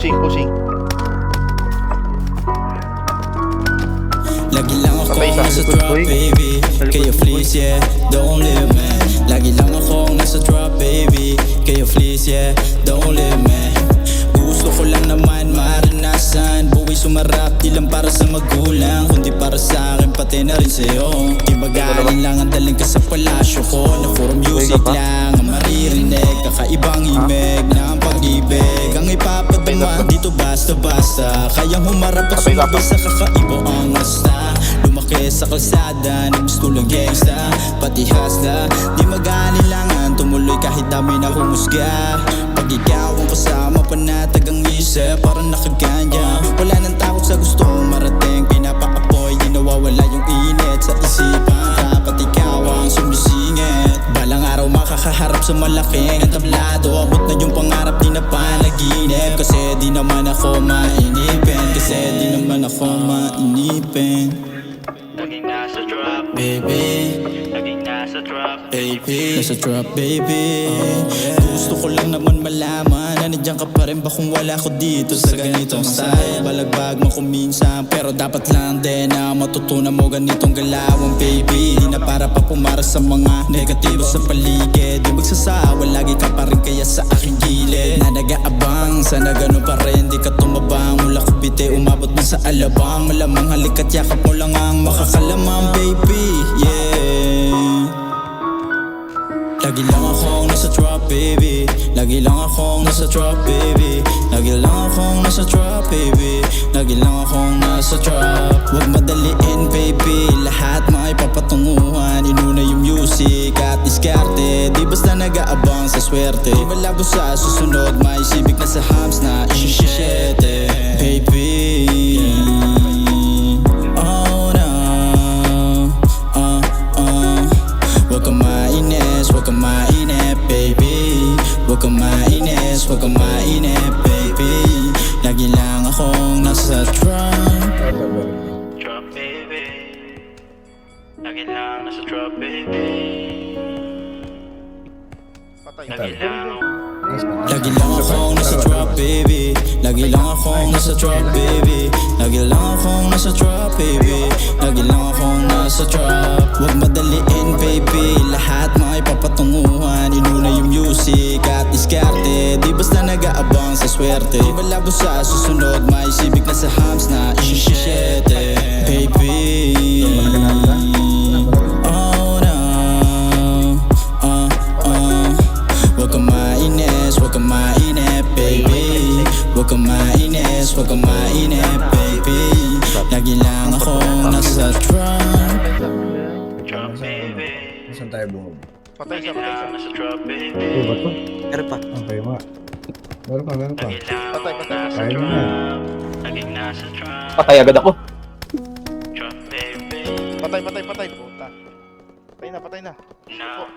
Pushing. Lagi lang ako Patay sa nasa likod, drop, boy. baby. Kayo please, yeah, don't leave me. Lagi lang ako nasa drop, baby. Kayo please, yeah, don't leave me. Gusto ko lang naman maranasan buhay sumarap, di lang para sa magulang, kundi para sa akin, pati na rin sa'yo. Di magaling lang ang daling ka sa palasyo ko, na puro music lang ang maririnig. Kakaibang imig ng pag-ibig ang ipapadama dito basta-basta. Kayang humarap at sumabay sa kakaibo ang asta. Lumaki sa kalsada, nag-gusto lang gangsta, pati hasta. Di mag-aalilangan, tumuloy kahit dami na humusga. Pag ikaw ang kasama, panatag ang isip, parang nakaganya. Wala nang takot sa gusto mong marating, pinapaapoy, di nawawala yung init sa isipan. Dapat ikaw ang sumisingit, balang araw makakaharap sa malaking entablado. Abot na yung pangarap, di na panaginip. Kasi di naman ako mainipin, kasi di naman ako mainipin. Laging nasa drop, Baby, laging nasa drop, baby, nasa drop, baby. Gusto ko lang naman malaman na nandiyan ka pa rin ba kung wala ko dito sa ganitong side. Balagbag mo kung minsan, pero dapat lang din na matutunan mo ganitong galawang, baby. Di na para pa pumaras sa mga negatibo sa paligid. Di magsasawa, lagi ka pa rin kaya sa aking gilid. Na nag-aabang, sana ganun pa rin, di ka tumabang. Mula ko bite, umabot man sa alabang. Malamang halikat yakap mo lang ang makakalamang, baby, yeah. Lagi lang akong nasa drop, baby. Lagi lang akong nasa drop, baby. Lagi lang akong nasa drop, baby. Lagi lang akong nasa drop. Huwag madaliin, baby, lahat may papatunguhan. Inuna yung music at diskarte, di basta nag-aabang sa swerte. Di malabo sa susunod, may sibig na sa hams na isisiyete, baby. Oh no, Huwag kang mainis, huwag kang mainip, baby. Huwag kang mainis, huwag kang mainip, baby. Lagi lang akong nasa drop. drop baby. Laging lang nasa drop, baby. Lagi lang Lagi lang akong nasa drop, baby. Lagi lang akong nasa drop, baby. Lagi lang akong nasa drop, baby. Lagi lang akong nasa drop. Huwag madaliin, baby, lahat may papatunguhan. Inuna yung music at diskarte, di basta nag-aabang sa swerte. Di malabo sa susunod, may sibig na sa hams na isisiyete, baby. Oh no, Huwag kang mainis, huwag kang mainip, baby. Huwag kang mainis, huwag kang mainip, baby. Lagi lang akong nasa drop. drop, baby. Saan tayo bumab? Laging lang nasa drop, baby. Ano ba to? Meron pa. Ang tayo nga. Meron pa. Laging lang Patay. nasa Kaya mo drop, laging nasa drop, Patay agad ako. drop, baby. Patay. Puta. Patay na. Now